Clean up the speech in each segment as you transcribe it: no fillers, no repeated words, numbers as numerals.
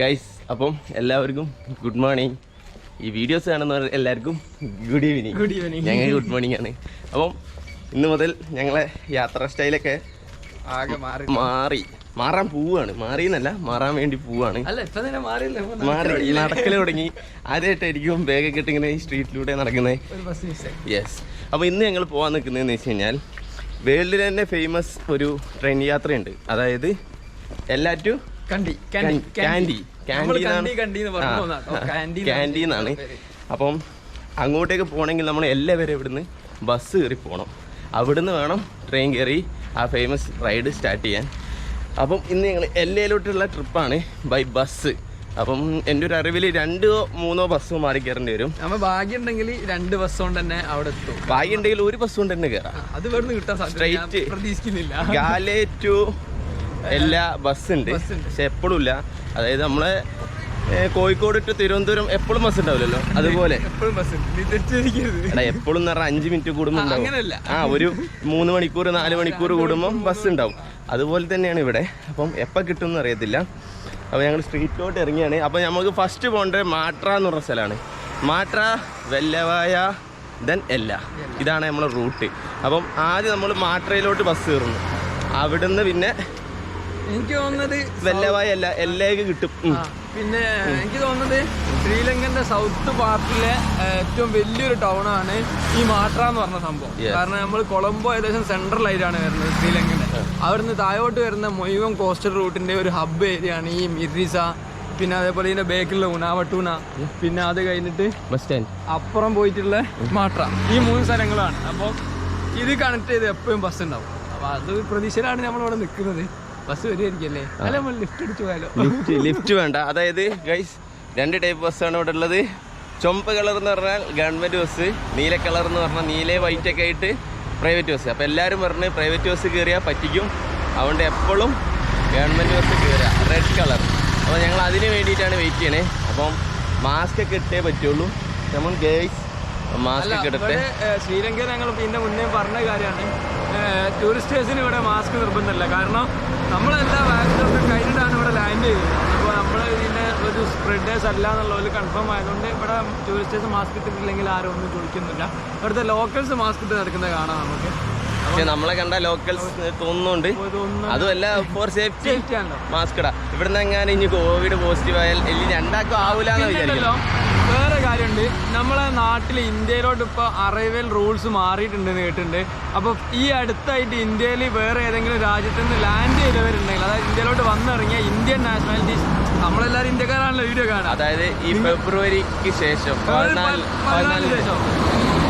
Guys, അപ്പം എല്ലാവർക്കും good morning. ഈ വീഡിയോസ് കാണുന്നവർ എല്ലാവർക്കും ഗുഡ് ഈവനിങ്. ഞങ്ങൾ ഗുഡ് മോർണിംഗ് ആണ്. അപ്പം ഇന്ന് മുതൽ ഞങ്ങളെ യാത്രാ സ്റ്റൈലൊക്കെ ആകെ മാറാൻ പോവാണ്. മാറിയെന്നല്ല, മാറാൻ വേണ്ടി പോവാണ്. മാറി നടക്കല് തുടങ്ങി. ആദ്യമായിട്ടായിരിക്കും ബാഗൊക്കെ ഇട്ട് ഇങ്ങനെ ഈ സ്ട്രീറ്റിലൂടെ നടക്കുന്നത്. യെസ്. അപ്പോൾ ഇന്ന് ഞങ്ങൾ പോകാൻ നിൽക്കുന്നതെന്ന് വെച്ച് കഴിഞ്ഞാൽ വേൾഡിൽ തന്നെ ഫേമസ് ഒരു ട്രെയിൻ യാത്രയുണ്ട്. അതായത് എല്ലാറ്റും ക്യാൻഡി എന്നാണ്. അപ്പം അങ്ങോട്ടേക്ക് പോകണമെങ്കിൽ നമ്മൾ എല്ലാവരും ഇവിടുന്ന് ബസ് കയറി പോകണം. അവിടുന്ന് വേണം ട്രെയിൻ കയറി ആ ഫേമസ് റൈഡ് സ്റ്റാർട്ട് ചെയ്യാൻ. അപ്പം ഇന്ന് ഞങ്ങൾ എല്ലയിലോട്ടുള്ള ട്രിപ്പാണ് ബൈ ബസ്. അപ്പം എൻ്റെ ഒരു അറിവിൽ 2-3 ബസ്സോ മാറി കയറേണ്ടി വരും. നമ്മൾ ഭാഗ്യം ഉണ്ടെങ്കിൽ 2 ബസ് കൊണ്ട് തന്നെ അവിടെ എത്തും. ഭാഗ്യം ഉണ്ടെങ്കിൽ 1 ബസ് കൊണ്ട് തന്നെ കയറാം. അത് ഇവിടുന്ന് കിട്ടാൻ സ്ട്രൈറ്റ് പ്രതീക്ഷിക്കുന്നില്ല. ഗാലെ ടു എല്ലാ ബസ് ഉണ്ട്, പക്ഷെ എപ്പോഴും ഇല്ല. അതായത് നമ്മളെ കോഴിക്കോട് ടു തിരുവനന്തപുരം എപ്പോഴും ബസ് ഉണ്ടാവില്ലല്ലോ, അതുപോലെ എപ്പോഴും എന്ന് പറഞ്ഞാൽ 5 മിനിറ്റ് കൂടുമ്പോൾ ഉണ്ടാവും. ഒരു 3 മണിക്കൂർ 4 മണിക്കൂർ കൂടുമ്പോൾ ബസ് ഉണ്ടാവും. അതുപോലെ തന്നെയാണ് ഇവിടെ. അപ്പം എപ്പോൾ കിട്ടുമെന്ന് അറിയത്തില്ല. അപ്പോൾ ഞങ്ങൾ സ്ട്രീറ്റിലോട്ട് ഇറങ്ങിയാണ്. അപ്പോൾ നമുക്ക് ഫസ്റ്റ് പോകേണ്ടത് മാട്ര എന്ന് പറഞ്ഞ സ്ഥലമാണ്. മാട്ര, വെല്ലവായ, ദെൻ എല്ല. ഇതാണ് നമ്മളെ റൂട്ട്. അപ്പം ആദ്യം നമ്മൾ മാട്രയിലോട്ട് ബസ് കയറുന്നു. അവിടുന്ന് പിന്നെ എനിക്ക് തോന്നുന്നത് വെല്ലവായ എല്ലേക്ക് കിട്ടും. പിന്നെ എനിക്ക് തോന്നുന്നത് ശ്രീലങ്കന്റെ സൗത്ത് പാർട്ടിലെ ഏറ്റവും വലിയൊരു ടൗൺ ആണ് ഈ മാട്ര എന്ന് പറഞ്ഞ സംഭവം. കാരണം നമ്മൾ കൊളംബോ ഏകദേശം സെൻട്രലായിട്ടാണ് വരുന്നത് ശ്രീലങ്കന്റെ. അവിടുന്ന് താഴോട്ട് വരുന്ന മുഴുവൻ കോസ്റ്റൽ റൂട്ടിന്റെ ഒരു ഹബ്ബ് ഏരിയ ആണ് ഈ മിർരിസ. പിന്നെ അതേപോലെ ഇതിന്റെ ബേക്കിലുള്ള ഉനാവട്ടൂന, പിന്നെ അത് കഴിഞ്ഞിട്ട് ബസ് സ്റ്റാൻഡ് അപ്പുറം പോയിട്ടുള്ള മാട്ര. ഈ 3 സ്ഥലങ്ങളാണ്. അപ്പോൾ ഇത് കണക്ട് ചെയ്ത് എപ്പോഴും ബസ് ഉണ്ടാവും. അപ്പൊ അത് പ്രതീക്ഷയിലാണ് നമ്മളിവിടെ നിൽക്കുന്നത്. ബസ് വരികയായിരിക്കല്ലേ? അല്ല, നമ്മൾ ലിഫ്റ്റ് അടിച്ചു പോയാലോ? ലിഫ്റ്റ് വേണ്ട. അതായത് ഗൈസ്, 2 ടൈപ്പ് ബസ്സാണ് ഇവിടെ ഉള്ളത്. ചുമപ്പ് കളർ എന്ന് പറഞ്ഞാൽ ഗവൺമെൻറ് ബസ്, നീല കളർ എന്ന് പറഞ്ഞാൽ നീല വൈറ്റ് ഒക്കെ ആയിട്ട് പ്രൈവറ്റ് ബസ്. അപ്പോൾ എല്ലാവരും പറഞ്ഞ് പ്രൈവറ്റ് ബസ് കയറിയാൽ പറ്റിക്കും, അതുകൊണ്ട് എപ്പോഴും ഗവൺമെൻറ് ബസ് കയറുക, റെഡ് കളർ. അപ്പോൾ ഞങ്ങൾ അതിന് വേണ്ടിയിട്ടാണ് വെയിറ്റ് ചെയ്യണേ. അപ്പം മാസ്ക് ഒക്കെ ഇട്ടേ പറ്റുള്ളൂ. നമ്മൾ ഗൈസ് മാസ്ക് ഒക്കെ ഇടട്ടെ. ശ്രീലങ്കയിൽ ഞങ്ങൾ പിന്നെ മുന്നേ പറഞ്ഞ കാര്യമാണ്, ടൂറിസ്റ്റേഴ്സിന് ഇവിടെ മാസ്ക് നിർബന്ധമില്ല. കാരണം നമ്മളെല്ലാ വാക്സിനൊക്കെ കഴിഞ്ഞിട്ടാണ് ഇവിടെ ലാൻഡ് ചെയ്തത്. അപ്പോൾ നമ്മൾ ഇതിൻ്റെ ഒരു സ്പ്രെഡേഴ്സ് അല്ല എന്നുള്ളതിൽ കൺഫേം ആയതുകൊണ്ട് ഇവിടെ ടൂറിസ്റ്റേഴ്സ് മാസ്ക് ഇട്ടിട്ടില്ലെങ്കിൽ ആരും ഒന്നും ചോദിക്കുന്നില്ല. ഇവിടുത്തെ ലോക്കൽസ് മാസ്ക് ഇട്ട് നടക്കുന്നത് കാണാം നമുക്ക്. പക്ഷെ നമ്മളെ കണ്ട ലോക്കൽസ് തോന്നുന്നുണ്ട്. അതുമല്ല, ഫോർ സേഫ്റ്റി മാസ്ക് ഇടാം. ഇവിടുന്ന് എങ്ങനെ ഇനി കോവിഡ് പോസിറ്റീവ് ആയാൽ എല്ലാം രണ്ടാക്കും ആവില്ലാന്ന് വിചാരിക്കുന്നു. വേറെ കാര്യമുണ്ട്, നമ്മളെ നാട്ടിൽ ഇന്ത്യയിലോട്ട് ഇപ്പോൾ അറൈവൽ റൂൾസ് മാറിയിട്ടുണ്ടെന്ന് കേട്ടിട്ടുണ്ട്. അപ്പോൾ ഈ അടുത്തായിട്ട് ഇന്ത്യയിൽ വേറെ ഏതെങ്കിലും രാജ്യത്ത് നിന്ന് ലാൻഡ് ചെയ്തവരുണ്ടെങ്കിൽ, അതായത് ഇന്ത്യയിലോട്ട് വന്നിറങ്ങിയ ഇന്ത്യൻ നാഷണാലിറ്റീസ്, നമ്മളെല്ലാവരും ഇന്ത്യക്കാരാണല്ലോ വീഡിയോ കാണാം. അതായത് ഈ ഫെബ്രുവരിക്ക് ശേഷം 14 ശേഷം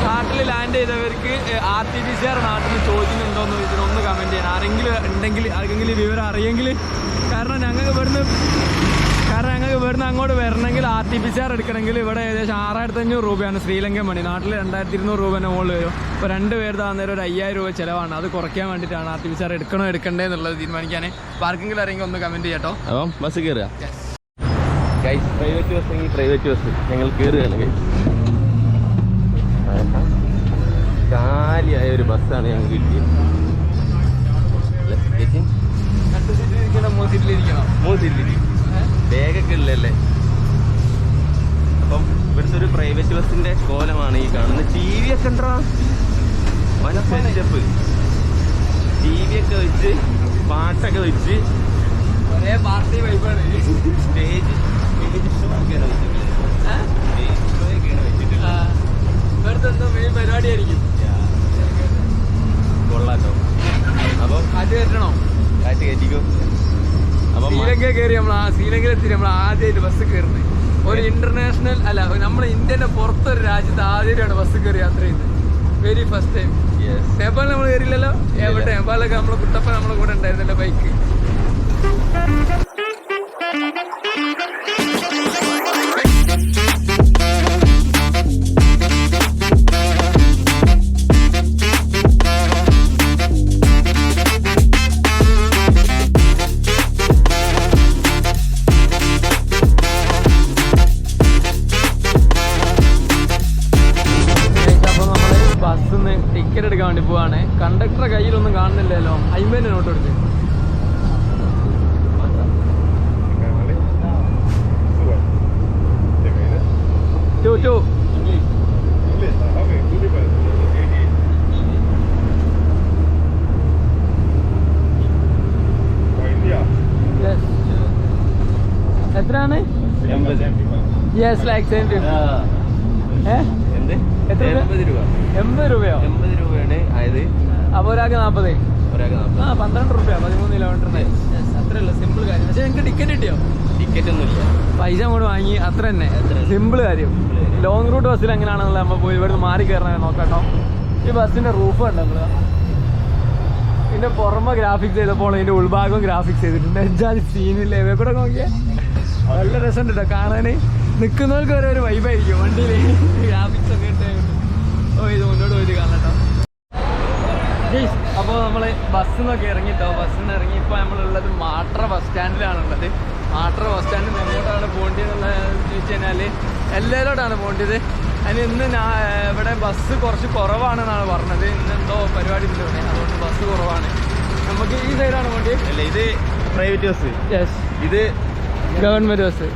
നാട്ടിൽ ലാൻഡ് ചെയ്തവർക്ക് RT-PCR നാട്ടിൽ ചോദിക്കുന്നുണ്ടോയെന്ന് ചോദിച്ചിട്ട് ഒന്ന് കമൻറ്റ് ചെയ്യണം. ആരെങ്കിലും വിവരം അറിയെങ്കിൽ. കാരണം ഞങ്ങൾക്ക് ഇവിടുന്ന് അങ്ങോട്ട് വരണമെങ്കിൽ RT-PCR എടുക്കണമെങ്കിൽ ഇവിടെ ഏകദേശം 6500 രൂപയാണ് ശ്രീലങ്കൻ മണി. നാട്ടിൽ 2200 രൂപേൻ്റെ മുകളിൽ വരും. ഇപ്പോൾ 2 പേരുടെ അന്നേരം ഒരു 5000 രൂപ ചിലവാണ്. അത് കുറയ്ക്കാൻ വേണ്ടിയിട്ടാണ് RT-PCR എടുക്കണോ എടുക്കണ്ടേ എന്നുള്ളത് തീരുമാനിക്കാൻ. ആർക്കെങ്കിലും അറിയെങ്കിൽ ഒന്ന് കമൻറ്റ് ചെയ്യട്ടോ. അപ്പം ബസ് കയറുക. പ്രൈവറ്റ് ബസ് എങ്കിൽ പ്രൈവറ്റ് ബസ് ഞങ്ങൾ കയറുകയാണ്. കാലിയായ ഒരു ബസ്സാണ് ഞങ്ങൾ കിട്ടിയത്. 3 സീറ്റിലിരിക്കണം. ബാഗൊക്കെ ഉള്ളല്ലേ. അപ്പം ഇവിടുത്തെ ഒരു പ്രൈവറ്റ് ബസ്സിന്റെ കോലമാണ് ഈ കാണുന്നത്. TV ഒക്കെ ഉണ്ടോ? വൻ സെറ്റപ്പ്. TV ഒക്കെ വെച്ച് പാട്ടൊക്കെ വെച്ച് പാർട്ടി വൈബാണ്. സ്റ്റേജ് ഷോ ഒക്കെയാണ് വെച്ചിട്ടില്ല. ഇവിടുത്തെ എന്തോ മെയിൻ പരിപാടിയായിരിക്കും. കൊള്ളാട്ടോ. അപ്പം കാറ്റ് കയറ്റണോ? കാറ്റ് കയറ്റിക്കോ. അപ്പം ശ്രീലങ്ക കയറി ശ്രീലങ്കയിലെത്തി നമ്മൾ ആദ്യമായിട്ട് ബസ് കയറുന്നത്. ഒരു ഇന്റർനാഷണൽ അല്ല, നമ്മുടെ ഇന്ത്യന്റെ പുറത്തൊരു രാജ്യത്ത് ആദ്യമായിട്ടാണ് ബസ് കയറി യാത്ര ചെയ്യുന്നത്. Very first time. നേപ്പാളിൽ നമ്മൾ കയറിയില്ലല്ലോ. എവിടെ നേപ്പാളിലൊക്കെ നമ്മളെ കുട്ടപ്പ നമ്മളെ കൂടെ ഉണ്ടായിരുന്നല്ലോ ബൈക്ക്. ടിക്കറ്റ് എടുക്കാൻ വേണ്ടി പോവാണ്. കണ്ടക്ടറെ കയ്യിലൊന്നും കാണുന്നില്ലല്ലോ. 50 നോട്ട് എടുത്ത് യെസ് ലൈക്ക് സെയിം എന്ത് എത്ര 80 രൂപ 80 രൂപയോ 80 രൂപയാണ് ആയത്. അപ്പോൾ ഒരാൾക്ക് 40. ഒരാൾക്ക് 40. 12 രൂപ 13 കിലോമീറ്ററിന്. അത്രയല്ല, സിമ്പിൾ കാര്യം. പക്ഷേ നിങ്ങൾക്ക് ടിക്കറ്റ് കിട്ടിയോ? ടിക്കറ്റ് ഒന്നുമില്ല, പൈസ അങ്ങോട്ട് വാങ്ങി, അത്ര തന്നെ. സിമ്പിൾ കാര്യം. ലോങ് റൂട്ട് ബസ്സിൽ എങ്ങനെയാണെന്നുള്ള നമ്മൾ പോയി ഇവിടുന്ന് മാറി കയറണേ നോക്കാട്ടോ. ഈ ബസ്സിന്റെ റൂഫ് ഉണ്ട് നമ്മൾ, ഇതിന്റെ പുറമെ ഗ്രാഫിക്സ് ചെയ്തപ്പോൾ ഇതിന്റെ ഉൾഭാഗവും ഗ്രാഫിക്സ് ചെയ്തിട്ടുണ്ട്. എന്നുവെച്ചാൽ സീനില്ലേ ഇവ കൂടെ നോക്കിയാൽ നല്ല രസമുണ്ട് കേട്ടോ കാണാൻ. നിൽക്കുന്നവർക്ക് വരെ ഒരു വൈബായിരിക്കും വണ്ടിയിൽ ഗ്രാഫിക്സ് ഒക്കെ ഇട്ടായിട്ട്. ഓ ഇത് മുന്നോട്ട് പോയിട്ട് കാണട്ടോ. അപ്പോൾ നമ്മൾ ബസ്സിൽ നിന്നൊക്കെ ഇറങ്ങിട്ടോ. ബസ്സിൽ നിന്ന് ഇറങ്ങി ഇപ്പോൾ നമ്മളുള്ളത് മാട്ര ബസ് സ്റ്റാൻഡിലാണുള്ളത്. മാട്ര ബസ് സ്റ്റാൻഡിൽ എങ്ങോട്ടാണ് പോകേണ്ടതെന്നുള്ള ചോദിച്ചു കഴിഞ്ഞാൽ എല്ലാവരോടാണ് പോകേണ്ടത്. അതിന് ഇന്ന് ഇവിടെ ബസ് കുറച്ച് കുറവാണെന്നാണ് പറഞ്ഞത്. ഇന്ന് എന്തോ പരിപാടി ഉണ്ട് ഇവിടെ, അതുകൊണ്ട് ബസ് കുറവാണ്. നമുക്ക് ഈ സൈഡാണ് പോകേണ്ടത്. അല്ല ഇത് പ്രൈവറ്റ് ബസ്, യെസ് ഇത് ഗവൺമെൻറ് ബസ്.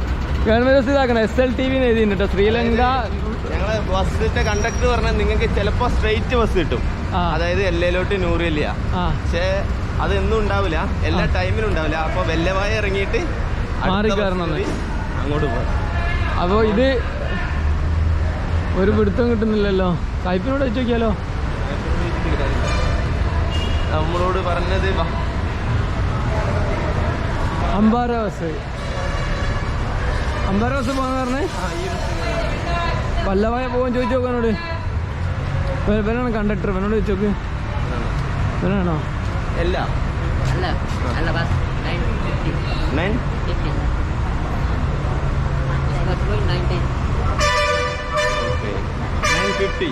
ഗവൺമെൻറ് ബസ് ഇതാക്കണം. SLTV എഴുതിയിട്ടുണ്ട് ശ്രീലങ്ക. ഞങ്ങളെ ബസ്സിന്റെ കണ്ടക്ടർ പറഞ്ഞാൽ നിങ്ങൾക്ക് ചിലപ്പോൾ സ്ട്രെയിറ്റ് ബസ് കിട്ടും, അതായത് എല്ലയിലോട്ട് നൂറില്ല. പക്ഷേ അതൊന്നും ഉണ്ടാവില്ല, എല്ലാ ടൈമിലും ഉണ്ടാവില്ല. അപ്പോൾ വെല്ലവായ ഇറങ്ങിയിട്ട് മാറി കയറണം, അങ്ങോട്ട് പോകാം. അപ്പോൾ ഇത് ഒരു പിടുത്തം കിട്ടുന്നില്ലല്ലോ. സായിപ്പിനോട് വെച്ച് നോക്കിയാലോ. നമ്മളോട് പറഞ്ഞത് അമ്പാര ബസ്, അമ്പാര ബസ് പോകാന്ന് പറഞ്ഞേ. വല്ലവായ പോകാൻ ചോദിച്ചു നോക്കാനോട്. ഇവനാണ് കണ്ടക്ടർ, ഇവനോട് ചോദിച്ചു നോക്ക്. ഇവനാണോ? എല്ലാ 950. 50.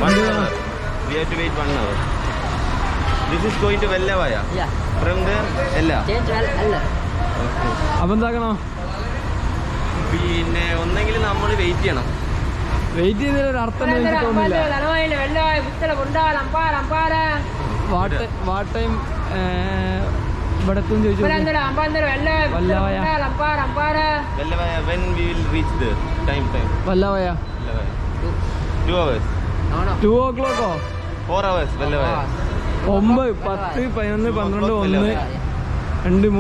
1 hour. We have to wait 1 hour. This is going to Vellavaya. Yeah. From there, Ella. Change Ella. Okay. അപ്പം എന്താക്കണോ? പിന്നെ ഒന്നെങ്കിൽ നമ്മൾ വെയിറ്റ് ചെയ്യണം. വെയിറ്റ് ചെയ്യുന്നതിൽ ഒരു അർത്ഥം എനിക്ക് തോന്നുന്നില്ല. വാട്ട് ടൈം ഇവിടെ എത്തും ചോദിച്ചു. Vellavaya. When we will reach there? Time. വല്ലവയ 2 hours. 2 o'clock 4 hours. Vellavaya. 9, 10, 11, 12, 1, 2, 3,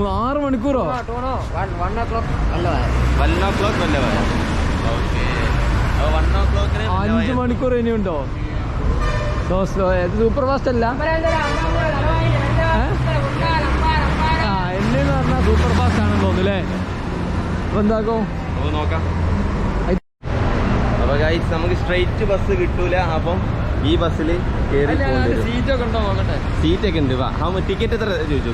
6 മണിക്കൂറോ? 1 o'clock. 1 o'clock Vellavaya. Okay. 1 o'clock 5 മണിക്കൂർ ഇനിയുണ്ടോ? So slow. സൂപ്പർ ഫാസ്റ്റ് അല്ല. എന്നെ പറഞ്ഞാൽ സൂപ്പർ ഫാസ്റ്റ് ആണെന്ന് തോന്നുന്നു അല്ലേ? അപ്പൊ എന്താക്കും നോക്കാം. അപ്പൊ ഗൈസ് നമുക്ക് സ്ട്രെയിറ്റ് ബസ് കിട്ടൂല. അപ്പം ഈ ബസ്സിൽ കയറി സീറ്റൊക്കെ ഉണ്ടോ നോക്കട്ടെ. സീറ്റൊക്കെ ഉണ്ട്. ടിക്കറ്റ് എത്ര ചോദിച്ചു?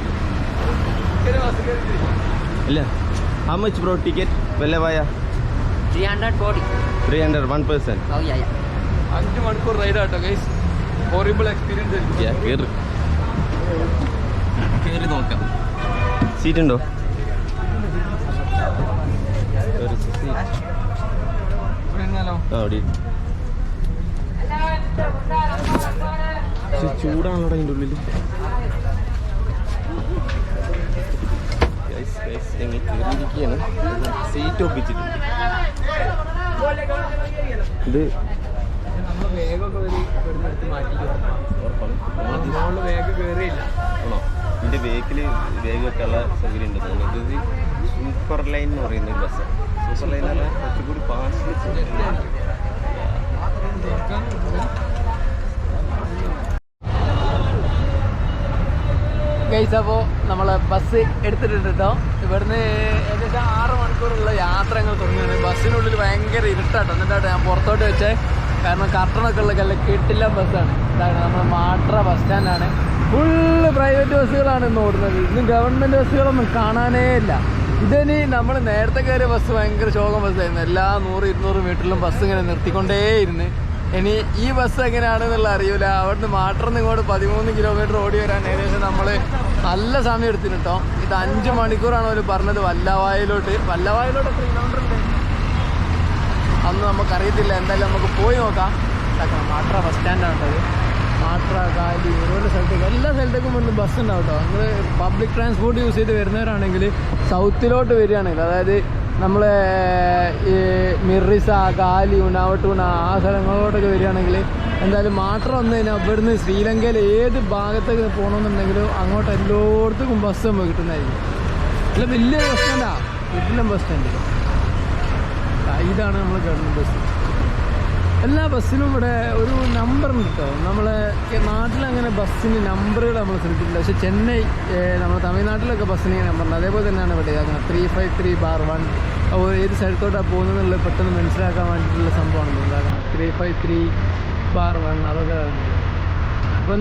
ഇല്ല. How much bro ticket Vellavaya? 300 1 person. 5 മണിക്കൂർ റൈഡ് ആട്ടോ ഗൈസ്. Horrible experience. കയറി നോക്കാം. സീറ്റ് ഉണ്ടോ? ചൂടാണല്ലോ അതിൻ്റെ ഉള്ളിൽ. സീറ്റ് ഒപ്പിച്ചിട്ടുണ്ട്. ഇത് വേഗം കയറിയില്ല. ആണോ? ഇതിൻ്റെ വേഗത്തിൽ വേഗമൊക്കെ ഉള്ള സൗകര്യം ഉണ്ട് തോന്നുന്നു. ഇത് സൂപ്പർ ലൈൻ എന്ന് പറയുന്ന ഒരു ബസ്. സൂപ്പർ ലൈൻ അല്ല, കുറച്ചുകൂടി ഫാസ്റ്റ്. ഗൈസ് അപ്പോൾ നമ്മളെ ബസ് എടുത്തിട്ടുണ്ട് കേട്ടോ. ഇവിടുന്ന് ഏകദേശം 6 മണിക്കൂറുള്ള യാത്ര ഞങ്ങൾ തുടങ്ങിയാണ്. ബസ്സിനുള്ളിൽ ഭയങ്കര ഇരുട്ടാട്ടോ. എന്നിട്ടാണ് ഞാൻ പുറത്തോട്ട് വെച്ചേ. കാരണം കർട്ടണൊക്കെ ഉള്ള കല്ല കിട്ടില്ല ബസ്സാണ്. ഇതാണ് നമ്മുടെ മാട്ര ബസ് സ്റ്റാൻഡാണ്. ഫുള്ള് പ്രൈവറ്റ് ബസ്സുകളാണ് ഇന്ന് ഓടുന്നത്. ഇന്ന് ഗവൺമെൻറ് ബസ്സുകളൊന്നും കാണാനേ ഇല്ല. ഇതിനി നമ്മൾ നേരത്തെ കയറിയ ബസ് ഭയങ്കര ശോകം ബസ്സായിരുന്നു. എല്ലാ 100-200 മീറ്ററിലും ബസ് ഇങ്ങനെ നിർത്തിക്കൊണ്ടേയിരുന്ന്. ഇനി ഈ ബസ് എങ്ങനെയാണെന്നുള്ള അറിയില്ല. അവിടുന്ന് മാട്രന്ന് ഇങ്ങോട്ട് 13 കിലോമീറ്റർ ഓടി വരാൻ ഏകദേശം നമ്മൾ നല്ല സമയം എടുത്തിട്ട് കേട്ടോ. ഇത് 5 മണിക്കൂറാണ് അവർ പറഞ്ഞത് വല്ലവായിലോട്ട്. വല്ലവായിലോട്ട് എത്ര കിലോമീറ്റർ ഉണ്ട് അന്ന് നമുക്കറിയത്തില്ല. എന്തായാലും നമുക്ക് പോയി നോക്കാം. മാട്ര ബസ് സ്റ്റാൻഡാണ് കേട്ടത്. മാട്ര, കാലി, ഓരോ സ്ഥലത്തേക്ക് എല്ലാ സ്ഥലത്തേക്കും മുന്നേ ബസ് ഉണ്ടാവും കേട്ടോ. നിങ്ങൾ പബ്ലിക് ട്രാൻസ്പോർട്ട് യൂസ് ചെയ്ത് വരുന്നവരാണെങ്കിൽ സൗത്തിലോട്ട് വരികയാണെങ്കിൽ, അതായത് നമ്മൾ ഈ മിറിസ, കാലി, ഉണാവട്ടൂണ ആ സ്ഥലങ്ങളിലോട്ടൊക്കെ വരികയാണെങ്കിൽ എന്തായാലും മാട്ര വന്നു കഴിഞ്ഞാൽ ഇവിടുന്ന് ശ്രീലങ്കയിൽ ഏത് ഭാഗത്തേക്ക് പോകണമെന്നുണ്ടെങ്കിലും അങ്ങോട്ട് എല്ലായിടത്തേക്കും ബസ് നമുക്ക് കിട്ടുന്നതായിരിക്കും. അല്ല വലിയ ബസ് സ്റ്റാൻഡാണ്. വീട്ടിൽ ശ്രീലം ബസ് സ്റ്റാൻഡ്. ഇതാണ് നമ്മൾ ഗവൺമെൻറ് ബസ്. എല്ലാ ബസ്സിനും ഇവിടെ ഒരു നമ്പർ ഉണ്ട് കേട്ടോ. നമ്മളെ നാട്ടിലങ്ങനെ ബസ്സിന് നമ്പറുകൾ നമ്മൾ ശ്രദ്ധിക്കില്ല. പക്ഷേ ചെന്നൈ നമ്മൾ തമിഴ്നാട്ടിലൊക്കെ ബസ്സിന് നമ്പറുണ്ട്. അതേപോലെ തന്നെയാണ് ഇവിടെ ഇതാക്കുന്നത്. 353/1. ഏത് സ്ഥലത്തോട്ടാണ് പോകുന്നതെന്നുള്ളത് പെട്ടെന്ന് മനസ്സിലാക്കാൻ വേണ്ടിയിട്ടുള്ള സംഭവമാണ് ഇതാക്കുന്നത്. 353/1 അതൊക്കെ. അപ്പോൾ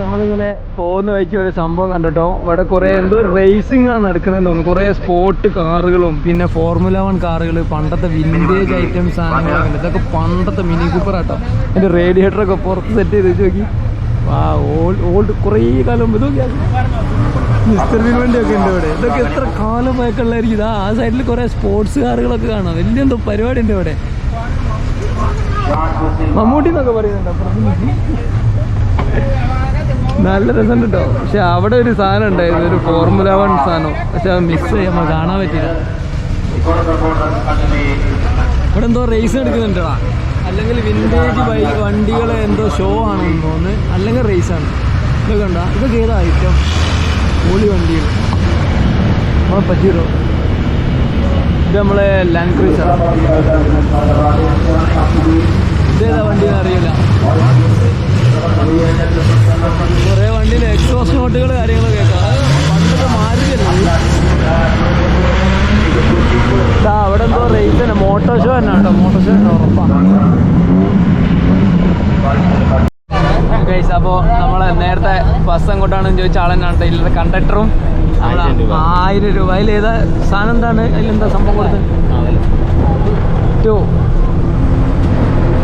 നമ്മളിങ്ങനെ പോകുന്ന വഴിക്ക് ഒരു സംഭവം കണ്ടിട്ടോ. ഇവിടെ കുറേ എന്തോ റേസിംഗ് ആണ് നടക്കുന്നതെന്ന് തോന്നുന്നു. കുറേ സ്പോർട്ട് കാറുകളും പിന്നെ ഫോർമുല 1 കാറുകൾ, പണ്ടത്തെ വിൻറ്റേജ് ഐറ്റംസ് സാധനങ്ങളൊക്കെ ഉണ്ട്. ഇതൊക്കെ പണ്ടത്തെ മിനി കൂപ്പർ ആട്ടോ. എൻ്റെ റേഡിയേറ്ററൊക്കെ പുറത്ത് സെറ്റ് ചെയ്ത് നോക്കി. ആ ഓൾഡ് കുറേ കാലം ഇതൊക്കെ മിസ്റ്റർ വണ്ടിയൊക്കെ ഉണ്ട് ഇവിടെ. ഇതൊക്കെ എത്ര കാലം പഴക്കമുള്ളതായിരിക്കും. ഇതാ ആ സൈഡിൽ കുറേ സ്പോർട്സ് കാറുകളൊക്കെ കാണാം. വലിയ എന്തോ പരിപാടി ഉണ്ട് ഇവിടെ. മമ്മൂട്ടി എന്നൊക്കെ പറയുന്നുണ്ട് അപ്പുറത്ത്. നല്ല രസമുണ്ട് കേട്ടോ. പക്ഷെ അവിടെ ഒരു സാധനം ഉണ്ടായിരുന്നു, ഒരു ഫോർമുല 1 സാധനം. പക്ഷെ അത് മിസ് ചെയ്യാൻ നമ്മൾ കാണാൻ പറ്റില്ല. ഇവിടെ എന്തോ റേസ് എടുക്കുന്നുണ്ടോ, അല്ലെങ്കിൽ വിൻറ്റേജ് വണ്ടികളെ എന്തോ ഷോ ആണെന്ന് തോന്നുന്നു, അല്ലെങ്കിൽ റേസാണ്. ഇതൊക്കെ ഉണ്ടോ? ഇതൊക്കെ ഏതാ ഐറ്റം? ഓളി വണ്ടികൾ നമ്മളെ പറ്റിയോ? ഇത് നമ്മളെ ലാൻഡ് ക്രൂസർ. ഇതേതാ വണ്ടിയെന്ന് അറിയില്ല. കുറേ വണ്ടിയിൽ എക്സോസ്റ്റ് നോട്ടുകൾ കാര്യങ്ങളൊക്കെ കേൾക്കാം. അത് പണ്ടൊക്കെ മാറിയല്ലേ. അവിടെ എന്തോ റേസ് തന്നെ, മോട്ടോ ഷോ തന്നെ കേട്ടോ. മോട്ടോ ഷോ ഉറപ്പാണ്. അപ്പോൾ നമ്മളെ നേരത്തെ ബസ് എങ്ങോട്ടാണെന്ന് ചോദിച്ച ആളെന്നാണ് ഇതിലത്തെ കണ്ടക്ടറും. 1000 രൂപ. അതിലേതാ സാധനം എന്താണ്? അതിലെന്താ സംഭവം കൊടുത്തത്?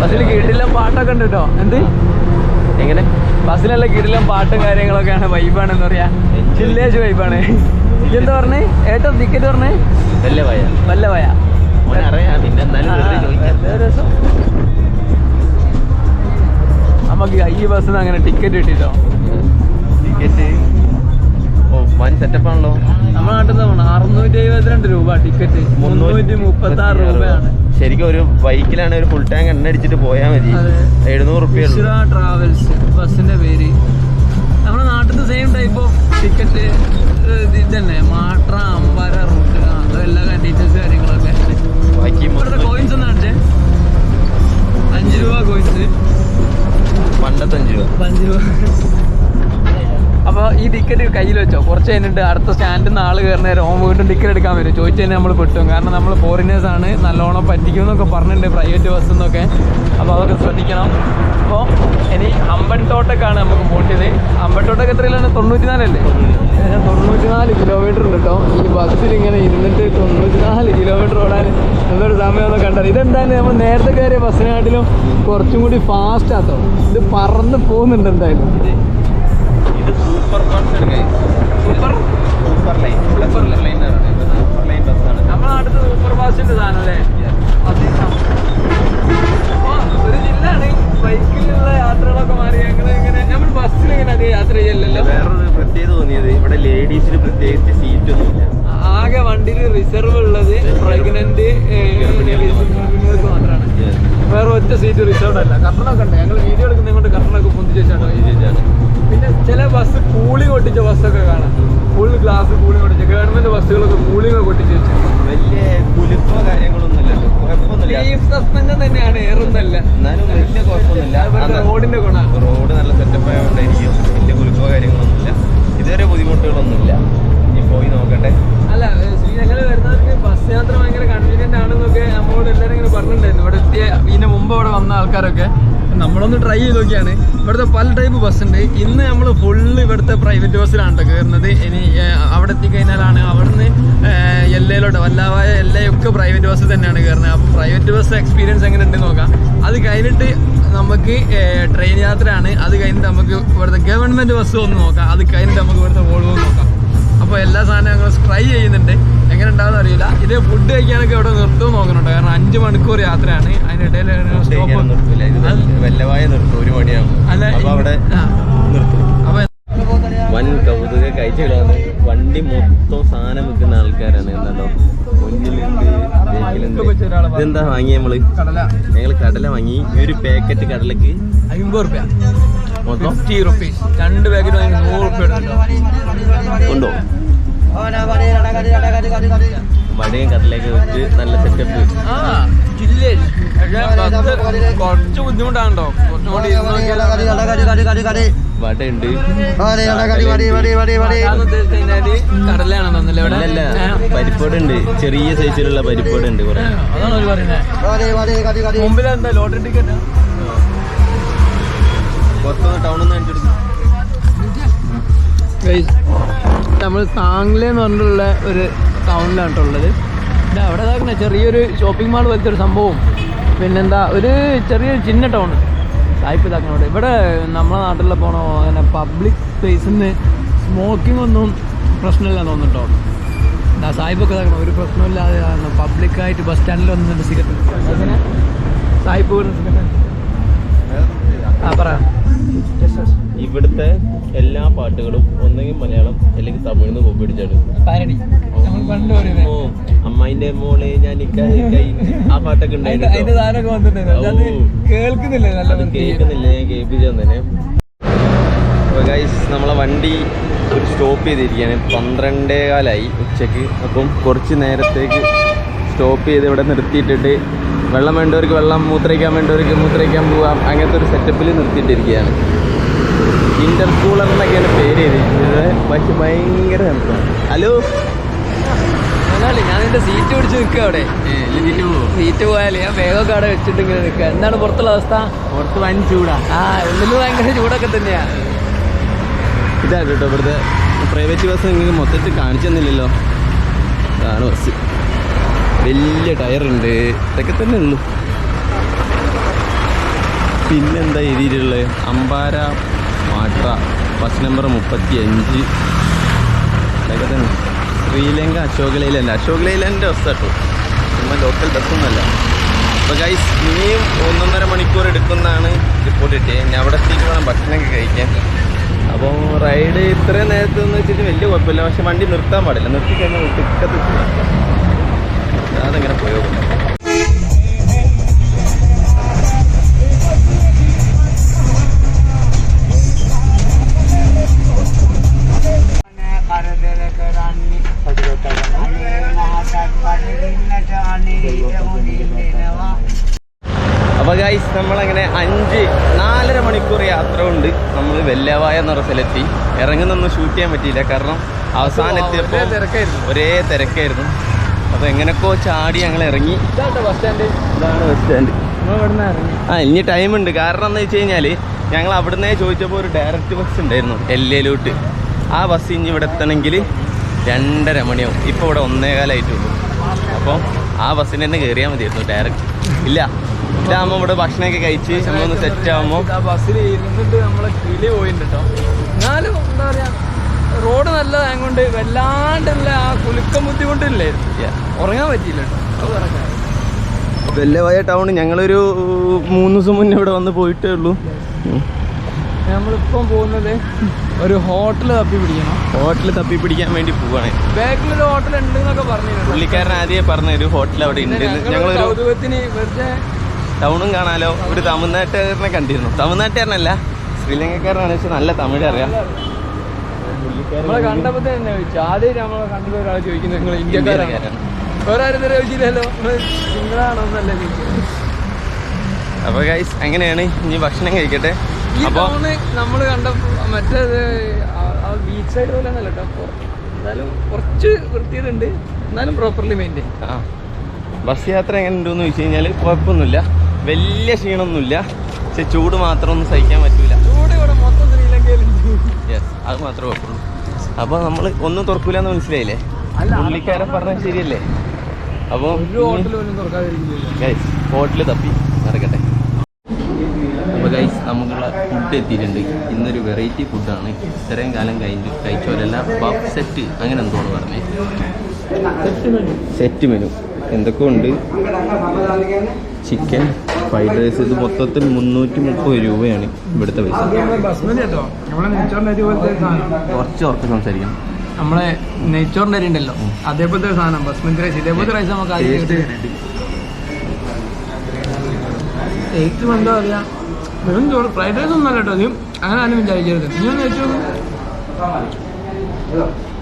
ബസ്സിൽ കീഴിലും പാട്ടൊക്കെ ഉണ്ട് കേട്ടോ. എന്ത് എങ്ങനെ ബസ്സിലെല്ലാം കീഴിലും പാട്ടും കാര്യങ്ങളൊക്കെയാണ്. വൈബാണെന്ന് പറയാ. വില്ലേജ് വൈബാണ്. എന്താ പറഞ്ഞേ ഏട്ടോ? ടിക്കറ്റ് പറഞ്ഞേ വല്ലവയ. രസം. നമുക്ക് ഈ ബസ്സിന് അങ്ങനെ ടിക്കറ്റ് കിട്ടിട്ടോ. ടിക്കറ്റ് വൻ സെറ്റപ്പ് ആണല്ലോ. നമ്മുടെ നാട്ടിൽ നിന്ന് 672 രൂപ ടിക്കറ്റ്. 336 രൂപയാണ്. ശരിക്കും ഒരു ബൈക്കിലാണ് ഒരു ഫുൾ ടാങ്ക് എണ്ണ അടിച്ചിട്ട് പോയാൽ മതി. 700 റുപ്യ ട്രാവൽസ് ബസ്സിന്റെ പേര്. നമ്മുടെ നാട്ടിലത്തെ സെയിം ടൈപ്പ് ഓഫ് ടിക്കറ്റ് ഇത് തന്നെ. മാട്ര, അമ്പര റൂട്ട്, അതെല്ലാ ഡീറ്റെയിൽസ് കാര്യങ്ങളൊക്കെ. കോയിൻസ് ഒന്നും അടിച്ചേ 5 രൂപ കോയിൻസ്. പണ്ടത്തെ 5 രൂപ. അപ്പോൾ ഈ ടിക്കറ്റ് കയ്യിൽ വെച്ചോ. കുറച്ച് കഴിഞ്ഞിട്ട് അടുത്ത സ്റ്റാൻഡിൽ നിന്ന് ആൾ കയറുന്ന നേരം വീണ്ടും ടിക്കറ്റ് എടുക്കാൻ വരും. ചോദിച്ചു കഴിഞ്ഞാൽ നമ്മൾ പെട്ടും. കാരണം നമ്മൾ ഫോറിനേഴ്സാണ്, നല്ലോണം പറ്റിക്കുമെന്നൊക്കെ പറഞ്ഞിട്ടുണ്ട് പ്രൈവറ്റ് ബസ്സിൽ നിന്നൊക്കെ. അപ്പോൾ അതൊക്കെ ശ്രദ്ധിക്കണം. അപ്പോൾ ഇനി അമ്പൻതോട്ടക്കാണ് നമുക്ക് പോകേണ്ടത്. അമ്പൻതോട്ടക്ക് എത്രയിലാണ്? 94 അല്ലേ? 94 കിലോമീറ്റർ ഉണ്ട് കേട്ടോ. ഈ ബസ്സിൽ ഇങ്ങനെ ഇരുന്നിട്ട് 94 കിലോമീറ്റർ ഓടാൻ എന്തൊരു സമയമൊന്നും കണ്ടത്. ഇതെന്തായാലും നമ്മൾ നേരത്തെ കയറിയ ബസ്സിനാട്ടിലും കുറച്ചും കൂടി ഫാസ്റ്റ് ആട്ടോ. ഇത് പറന്ന് പോകുന്നുണ്ട് എന്തായാലും. നമ്മുടെ നാട്ടിൽ സൂപ്പർ ഫാസ്റ്റിന്റെ സാധനം അല്ലേ? ഒരു ജില്ലാണ്. ബൈക്കിലുള്ള യാത്രകളൊക്കെ മാറി ഇങ്ങനെ നമ്മൾ ബസ്സിൽ ഇങ്ങനെ അധികം യാത്ര ചെയ്യല്ലോ. വേറൊരു പ്രത്യേകത തോന്നിയത് ഇവിടെ ലേഡീസിന് പ്രത്യേകിച്ച് സീറ്റൊന്നുമില്ല. ആകെ വണ്ടിയിൽ റിസർവ് ഉള്ളത് പ്രഗ്നന്റ് ഗർഭിണികൾക്ക് മാത്രമാണ്. വേറെ ഒറ്റ സീറ്റ് റിസർവ് അല്ല. കർട്ടനൊക്കെ ഉണ്ട്. ഞങ്ങൾ വീഡിയോ എടുക്കുന്നത് കൊണ്ട് കർട്ടനൊക്കെ പൊന്തിച്ച് വെച്ചാണ്. പിന്നെ ചില ബസ് കൂളിംഗ് ഒട്ടിച്ച ബസ്സൊക്കെ കാണാം. ഫുൾ ഗ്ലാസ് കൂളിംഗ് ഒട്ടിച്ച ഗവൺമെന്റ് ബസ്സുകളൊക്കെ കൂളിംഗ് ഒക്കെ ഒട്ടിച്ച് വെച്ചു. വലിയ കുലുക്കോ കാര്യങ്ങളൊന്നുമില്ലല്ലോ. കുഴപ്പമൊന്നുമില്ല. സസ്പെൻഷൻ തന്നെയാണ്, ഏറൊന്നല്ല. എന്നാലും വലിയ കുഴപ്പമൊന്നുമില്ല. റോഡിന്റെ ഗുണം. റോഡ് നല്ല സെറ്റപ്പ് ആയതുകൊണ്ടായിരിക്കും വലിയ കുലുക്കോ കാര്യങ്ങളൊന്നുമില്ല. ഇതുവരെ ബുദ്ധിമുട്ടുകളൊന്നുമില്ല. ഇനി പോയി നോക്കട്ടെ. അല്ല, ഞങ്ങൾ വരുന്നവർക്ക് ബസ് യാത്ര ഭയങ്കര കൺവീനിയന്റ് ആണെന്നൊക്കെ നമ്മളോട് എല്ലാവരും ഇങ്ങനെ പറഞ്ഞിട്ടുണ്ടായിരുന്നു. ഇവിടെ എത്തിയ ഇതിന് മുമ്പ് ഇവിടെ വന്ന ആൾക്കാരൊക്കെ. നമ്മളൊന്ന് ട്രൈ ചെയ്ത് നോക്കിയാണ്. ഇവിടുത്തെ പല ടൈപ്പ് ബസ് ഉണ്ട്. ഇന്ന് നമ്മൾ ഫുള്ള് ഇവിടുത്തെ പ്രൈവറ്റ് ബസ്സിലാണ് കയറുന്നത്. ഇനി അവിടെ എത്തിക്കഴിഞ്ഞാലാണ് അവിടുന്ന് എല്ലയിലോട്ട് വല്ലാവായ എല്ലയൊക്കെ പ്രൈവറ്റ് ബസ് തന്നെയാണ് കയറുന്നത്. അപ്പോൾ പ്രൈവറ്റ് ബസ് എക്സ്പീരിയൻസ് എങ്ങനെ ഉണ്ടെന്ന് നോക്കാം. അത് കഴിഞ്ഞിട്ട് നമുക്ക് ട്രെയിൻ യാത്രയാണ്. അത് കഴിഞ്ഞിട്ട് നമുക്ക് ഇവിടുത്തെ ഗവൺമെന്റ് ബസ് ഒന്ന് നോക്കാം. അത് കഴിഞ്ഞിട്ട് നമുക്ക് ഇവിടുത്തെ വോൾവോ നോക്കാം. അപ്പോൾ എല്ലാ സാധനവും ഞങ്ങൾ ട്രൈ ചെയ്യുന്നുണ്ട്. എങ്ങനെ ഉണ്ടാവുമെന്ന് അറിയില്ല. ഇതേ ഫുഡ് കഴിക്കാനൊക്കെ ഇവിടെ നിർത്തും നോക്കുന്നുണ്ട്. കാരണം 5 മണിക്കൂർ യാത്രയാണ്. അതിനിടയിൽ വെല്ലവായ നിർത്തും 1 മണിയാകുമ്പോൾ. അവിടെ അപ്പൊ വൻ കൗതുക കാഴ്ചകളാണ്. വണ്ടി മൊത്തം സാധനം വിൽക്കുന്ന ആൾക്കാരാണ്. എന്താണോ മുന്നിലുണ്ട്, ബേക്കിലുണ്ട്. ഇതെന്താ വാങ്ങിയ നമ്മള്? ഞങ്ങള് കടല വാങ്ങി. ഈ ഒരു പാക്കറ്റ് കടലക്ക് 50 രൂപ, 50 റുപ്പീസ്. 2 പാക്കറ്റ് വാങ്ങി 100 രൂപ ഉണ്ടോ? വടയും കടലൊക്കെ വെച്ച് നല്ല സെറ്റപ്പ്. കുറച്ച് ബുദ്ധിമുട്ടാണോ? കുറച്ചും കൂടി വടയുണ്ട്. കടലാണ് തോന്നില്ല ഇവിടെ. അല്ല, പരിപ്പോടുണ്ട്. ചെറിയ സൈസിലുള്ള പരിപ്പോടുണ്ട് കുറെ. അതാണ് ഒരു പറയുന്നത്. മുമ്പിലെന്താ ലോട്ടറി ടിക്കറ്റ്? പുറത്തുനിന്ന് ടൗണിൽ നിന്ന് കാണിച്ചെടുക്കും. നമ്മൾ താങ്കളെ എന്ന് പറഞ്ഞിട്ടുള്ള ഒരു ടൗണിലാണ് ഉള്ളത്. അവിടെ ഇതാക്കണേ ചെറിയൊരു ഷോപ്പിംഗ് മാൾ പോലത്തെ ഒരു സംഭവം. പിന്നെന്താ ഒരു ചെറിയൊരു ചിന്ന ടൗൺ സായിപ്പ് ഇതാക്കണോടെ. ഇവിടെ നമ്മളെ നാട്ടിലെ പോണോ അങ്ങനെ പബ്ലിക് പ്ലേസിൽ നിന്ന് സ്മോക്കിംഗ് ഒന്നും പ്രശ്നമില്ല തോന്നുന്നുണ്ടോ? സായിപ്പൊക്കെ ഇതാക്കണം. ഒരു പ്രശ്നമില്ലാതെ പബ്ലിക്കായിട്ട് ബസ് സ്റ്റാൻഡിൽ വന്നിട്ട് സിഗരറ്റ് അങ്ങനെ സായിപ്പ് സിഗരറ്റ്. ആ പറയാം. ഇവിടുത്തെ എല്ലാ പാട്ടുകളും ഒന്നെങ്കിൽ മലയാളം അല്ലെങ്കിൽ തമിഴ്ന്ന് കോപ്പി അടിച്ചാണ്. അമ്മായിന്റെ മോളെ ഞാൻ ആ പാട്ടൊക്കെ കേൾക്കുന്നില്ല, കേൾക്കുന്നില്ല. ഞാൻ കേൾപ്പിച്ചു തന്നെ. നമ്മളെ വണ്ടി ഒരു സ്റ്റോപ്പ് ചെയ്തിരിക്കുകയാണ്. 12:15 ഉച്ചക്ക്. അപ്പം കുറച്ച് നേരത്തേക്ക് സ്റ്റോപ്പ് ചെയ്ത് ഇവിടെ നിർത്തിയിട്ടിട്ട് വെള്ളം വേണ്ടവർക്ക് വെള്ളം, മൂത്രയ്ക്കാൻ വേണ്ടവർക്ക് മൂത്രയ്ക്കാൻ പോവാം. അങ്ങനത്തെ ഒരു സെറ്റപ്പിൽ നിർത്തിയിട്ടിരിക്കുകയാണ്. ഇന്റർകൂളർ എന്നൊക്കെയാണ് പേര് ചെയ്തിരിക്കുന്നത്. പക്ഷെ ഭയങ്കര തണുപ്പാണ്. ഹലോ, ഞാൻ എന്റെ സീറ്റ് പിടിച്ച് നിൽക്കുക അവിടെ. സീറ്റ് പോയാലേ ഞാൻ വേഗമൊക്കെ അവിടെ വെച്ചിട്ട് ഇങ്ങനെ നിൽക്കുക. എന്താണ് പുറത്തുള്ള അവസ്ഥ? പുറത്ത് വൻ ചൂടാ. ഉള്ളിൽ ഭയങ്കര ചൂടൊക്കെ തന്നെയാ. ഇതാണ് കേട്ടോ ഇവിടുത്തെ പ്രൈവറ്റ് ബസ്. നിങ്ങൾക്ക് മൊത്തത്തിൽ കാണിച്ചു തന്നില്ലല്ലോ. ഇതാണ് ബസ്. വലിയ ടയറുണ്ട്. ഇതൊക്കെ തന്നെ ഉള്ളൂ. പിന്നെന്താ എഴുതിയിട്ടുള്ളത്? അമ്പാര മാട്ര ബസ് നമ്പർ 35. ഇതൊക്കെ തന്നെ. ശ്രീലങ്ക അശോക് ലൈലാൻഡ്. അശോക് ലൈലാൻഡിൻ്റെ ബസ് കേട്ടോ, നമ്മൾ ലോക്കൽ ബസ്സൊന്നുമല്ല. അപ്പോൾ ഗൈസ് ഇനിയും 1.5 മണിക്കൂർ എടുക്കുന്നതാണ് റിപ്പോർട്ട് കിട്ടിയത്. ഞാൻ അവിടെ എത്തിയിട്ട് വേണം ഭക്ഷണമൊക്കെ കഴിക്കാൻ. അപ്പോൾ റൈഡ് ഇത്രയും നേരത്തെന്ന് വെച്ചിട്ട് വലിയ കുഴപ്പമില്ല. പക്ഷെ വണ്ടി നിർത്താൻ പാടില്ല. നിർത്തിക്കഴിഞ്ഞാൽ ഒട്ടുക്കത്ത് അതെങ്ങനെ പോയോ. അപ്പോൾ ഗൈസ് നമ്മളങ്ങനെ 4.5 മണിക്കൂർ യാത്ര കൊണ്ട് നമ്മൾ വെല്ലവായ എന്ന് പറഞ്ഞ സ്ഥലത്തി. ഇറങ്ങുന്നൊന്നും ഷൂട്ട് ചെയ്യാൻ പറ്റിയില്ല. കാരണം അവസാനം എത്തിയപ്പോൾ ഒരേ തിരക്കായിരുന്നു. അപ്പോൾ എങ്ങനെയൊക്കെ ചാടി ഞങ്ങൾ ഇറങ്ങി. ഇതാണ് ബസ് സ്റ്റാൻഡ്. ഇനി ടൈമുണ്ട്. കാരണം എന്ന് വെച്ച് കഴിഞ്ഞാൽ ഞങ്ങൾ അവിടുന്ന് ചോദിച്ചപ്പോൾ ഒരു ഡയറക്റ്റ് ബസ് ഉണ്ടായിരുന്നു എല്ലയിലോട്ട്. ആ ബസ് ഇനി ഇവിടെ എത്തണമെങ്കിൽ 2:30 മണിയാവും. ഇപ്പോൾ ഇവിടെ 1:15 അപ്പോൾ ആ ബസ്സിന് തന്നെ കയറിയാൽ മതിയായിരുന്നു ഡയറക്റ്റ്. ഇല്ല, ഇതാകുമ്പോൾ ഇവിടെ ഭക്ഷണമൊക്കെ കഴിച്ച് നമ്മളൊന്ന് സെറ്റ് ആകുമ്പോൾ ബസ്സിൽ ഇരുന്നിട്ട് നമ്മളെ കിളി പോയിട്ടോ. എന്നാലും എന്താ പറയുക, റോഡ് നല്ലതായതുകൊണ്ട് വല്ലാണ്ടുള്ള ആ കുലുക്കം ബുദ്ധിമുട്ടില്ലേ, ഉറങ്ങാൻ പറ്റിയില്ല കേട്ടോ. വെല്ലവായ ടൗൺ ഞങ്ങളൊരു 3 ദിവസം മുന്നേ ഇവിടെ വന്ന് പോയിട്ടേ ഉള്ളൂ. നമ്മളിപ്പം പോകുന്നത് ഒരു ഹോട്ടൽ തപ്പി പിടിക്കണം. ഹോട്ടൽ തപ്പി പിടിക്കാൻ വേണ്ടി പോവാണ്. ബാക്കിലൊരു ഹോട്ടൽ ഉണ്ട് എന്നൊക്കെ പറഞ്ഞു. പുള്ളിക്കാരൻ ആദ്യമേ പറഞ്ഞ ഒരു ഹോട്ടൽ അവിടെ ഉണ്ട്. ഞങ്ങളൊരു കൗതുകത്തിന് വെറുതെ ടൗണും കാണാലോ. ഒരു തമിഴ്നാട്ടുകാരനെ കണ്ടിരുന്നു. തമിഴ്നാട്ടുകാരനല്ല, ശ്രീലങ്കക്കാരനാണ്. പക്ഷെ നല്ല തമിഴ് അറിയാം. നമ്മളെ കണ്ടപ്പോ തന്നെ ചോദിച്ചു. ആദ്യം നമ്മളെ കണ്ടത് ഒരാൾ ചോദിക്കുന്നത് നിങ്ങൾ ഇന്ത്യക്കാരാണ്. വേറെ ആരും തരം ചോദിച്ചില്ലല്ലോ, നിങ്ങളാണോന്നല്ലേ ചോദിച്ചത്. അപ്പൊ ഗൈസ് അങ്ങനെയാണ്. ഇനി ഭക്ഷണം കഴിക്കട്ടെ. ഈ ടൗണ് നമ്മൾ കണ്ടപ്പോ മറ്റേത് ബീച്ച് സൈഡ് പോലെ ഒന്നല്ല കേട്ടോ. എന്നാലും കുറച്ച് വൃത്തിയുണ്ട്, എന്നാലും പ്രോപ്പർലി മെയിൻറ്റെയിൻ. ബസ് യാത്ര എങ്ങനെ ഉണ്ടെന്ന് ചോദിച്ചു കഴിഞ്ഞാൽ കുഴപ്പമൊന്നുമില്ല, വലിയ ക്ഷീണമൊന്നുമില്ല. പക്ഷെ ചൂട് മാത്രമൊന്നും സഹിക്കാൻ പറ്റൂല. ചൂട് ഇവിടെ മൊത്തം ശ്രീലങ്കയിലുണ്ട്. യെസ്, അത് മാത്രമേ കുഴപ്പമുള്ളൂ. അപ്പോൾ നമ്മൾ ഒന്നും തുറക്കൂലെന്ന് മനസ്സിലായില്ലേ? പുള്ളിക്കാരൻ പറഞ്ഞത് ശരിയല്ലേ? അപ്പോൾ ഒരു ഹോട്ടൽ പോലും തുറക്കാതിരിക്കില്ല. ഹോട്ടൽ തപ്പി നടക്കട്ടെ. ഫുഡ് എത്തിയിട്ടുണ്ട്. ഇന്നൊരു വെറൈറ്റി ഫുഡാണ്. ഇത്രയും കാലം കഴിച്ചവരെല്ലാം ബഫ് സെറ്റ് അങ്ങനെ എന്തോന്ന് പറഞ്ഞത്. സെറ്റ് മെനു എന്തൊക്കെ ഉണ്ട്. ചിക്കൻ, ഫ്രൈഡ് റൈസ്, ഇത് മൊത്തത്തിൽ 330 രൂപയാണ് ഇവിടുത്തെ പൈസ. കുറച്ച് ഉറപ്പ് സംസാരിക്കണം. നമ്മളെ നെയ്ച്ചോറിന്റെ അരി ഉണ്ടല്ലോ അതേപോലത്തെ ഒരു സാധനം ബസ്മതി റൈസ്. ഇതേപോലത്തെ റൈസ് നമുക്ക് ഏറ്റവും എന്താ പറയാ വെറും ചോറ്. ഫ്രൈഡ് റൈസ് ഒന്നും അല്ല കേട്ടോ. നീ അങ്ങനെ ആരും വിചാരിക്കരുത്. നീ ഒന്ന് കഴിച്ചു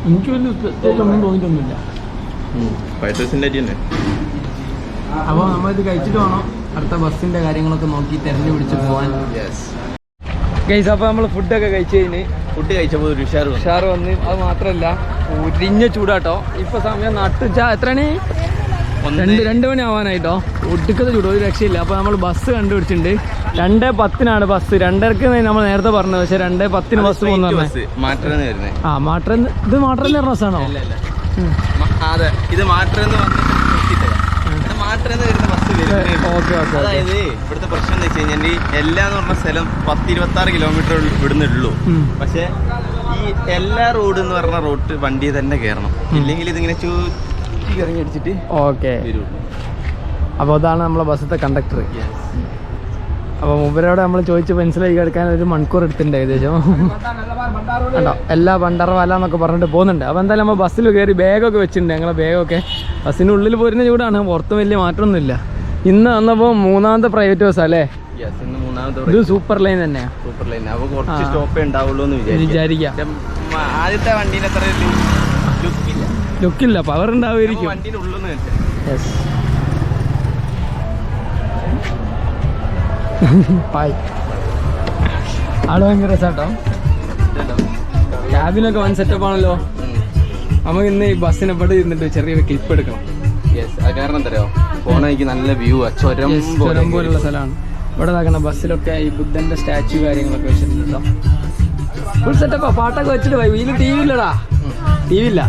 എനിക്ക് വലിയ പ്രത്യേകിച്ച് ഒന്നും തോന്നിയിട്ടൊന്നുമില്ല. ഫ്രൈഡ് റൈസിൻ്റെ അരി തന്നെ. അപ്പോൾ നമ്മളിത് കഴിച്ചിട്ട് വേണം അടുത്ത ബസ്സിന്റെ കാര്യങ്ങളൊക്കെ നോക്കി തെരഞ്ഞു പിടിച്ച് പോകാൻ. ഗൈസ്, അപ്പോൾ നമ്മൾ ഫുഡൊക്കെ കഴിച്ചു കഴിഞ്ഞ് ഫുഡ് കഴിച്ചപ്പോൾ ഒരു ഉഷാറ് വന്ന്. അത് മാത്രമല്ല ഉരിഞ്ഞ ചൂടാട്ടോ. ഇപ്പൊ സമയം എത്രയാണ്? 2 മണി ആവാനായിട്ടോ. ഒടുക്കത്തെ ചൂട്, ഒരു രക്ഷയില്ല. അപ്പോൾ നമ്മൾ ബസ് കണ്ടുപിടിച്ചിട്ടുണ്ട്. 2:10 ബസ്. 2:30 നമ്മൾ നേരത്തെ പറഞ്ഞത്. പക്ഷെ 2:10 ബസ് പോകുന്നത്. ആ മാട്രെന്ന്. ഇത് മാട്രെന്ന് ബസ്സാണോ? അതെ, ഇത് മാട്രെന്ന് വരുന്ന ബസ് വരുന്നത്. അതായത് ഇവിടുത്തെ പ്രശ്നം എന്ന് വെച്ച് കഴിഞ്ഞാൽ എല്ലാ എന്ന് പറഞ്ഞ സ്ഥലം 10-26 കിലോമീറ്റർ ഇവിടുന്ന് ഉള്ളൂ. പക്ഷെ ഈ എല്ലാ റോഡ് എന്ന് പറഞ്ഞ റോഡ് വണ്ടി തന്നെ കയറണം. ഇല്ലെങ്കിൽ ഇതിങ്ങനെ ചുറ്റി ഇറങ്ങി അടിച്ചിട്ട് വരുള്ളൂ. അപ്പോൾ അതാണ് നമ്മളെ ബസ്സിത്തെ കണ്ടക്ടർ. അപ്പോൾ മൂപ്പരോട് നമ്മൾ ചോദിച്ച് മനസ്സിലാക്കി എടുക്കാൻ 1 മണിക്കൂർ എടുത്തിട്ടുണ്ട് ഏകദേശം. കണ്ടോ, എല്ലാ ബണ്ടർവാല എന്നൊക്കെ പറഞ്ഞിട്ട് പോകുന്നുണ്ട്. അപ്പോൾ എന്തായാലും നമ്മൾ ബസ്സിൽ കയറി ബാഗൊക്കെ വെച്ചിട്ടുണ്ട്. ഞങ്ങളെ ബാഗൊക്കെ ബസ്സിനുള്ളിൽ പോരുന്ന ചൂടാണ്, പുറത്ത് വലിയ മാറ്റമൊന്നുമില്ല. ഇന്ന് വന്നപ്പോൾ 3ാമത്തെ പ്രൈവറ്റ് ബസ് അല്ലേ? ഇത് സൂപ്പർ ലൈൻ തന്നെയാണ്. Super line. അപ്പോൾ കുറച്ച് സ്റ്റോപ്പേ ഉണ്ടാവുള്ളൂ എന്ന് വിചാരിക്കാം. ആദ്യത്തെ വണ്ടീൻ്റെ അത്ര ലുക്കില്ല, പവർ ഉണ്ടാവുമായിരിക്കും. വണ്ടീൻ്റെ ഉള്ളെന്ന് വെച്ചാൽ ആള് ഭയങ്കര രസാട്ടോ. ക്യാബിനൊക്കെ വൻ സെറ്റപ്പ് ആണല്ലോ. നമുക്ക് ഇന്ന് ഈ ബസ്സിനെ പെട്ട് ഇരുന്നിട്ട് ചെറിയൊരു ക്ലിപ്പ് എടുക്കണം. കാരണം എന്തറിയോ, പോണേക്ക് നല്ല വ്യൂ, ചുരം പോലുള്ള സ്ഥലമാണ്. ഇവിടെ ഇതാക്കണ ബസ്സിലൊക്കെ ഈ ബുദ്ധന്റെ സ്റ്റാച്ചു കാര്യങ്ങളൊക്കെ വെച്ചിട്ടുണ്ട് കേട്ടോ. ഫുൾ സെറ്റപ്പാ. പാട്ടൊക്കെ വെച്ചിട്ട് പോയി. ഇതിൽ ടി വി ഇല്ലടാ. ടി വി ഇല്ല.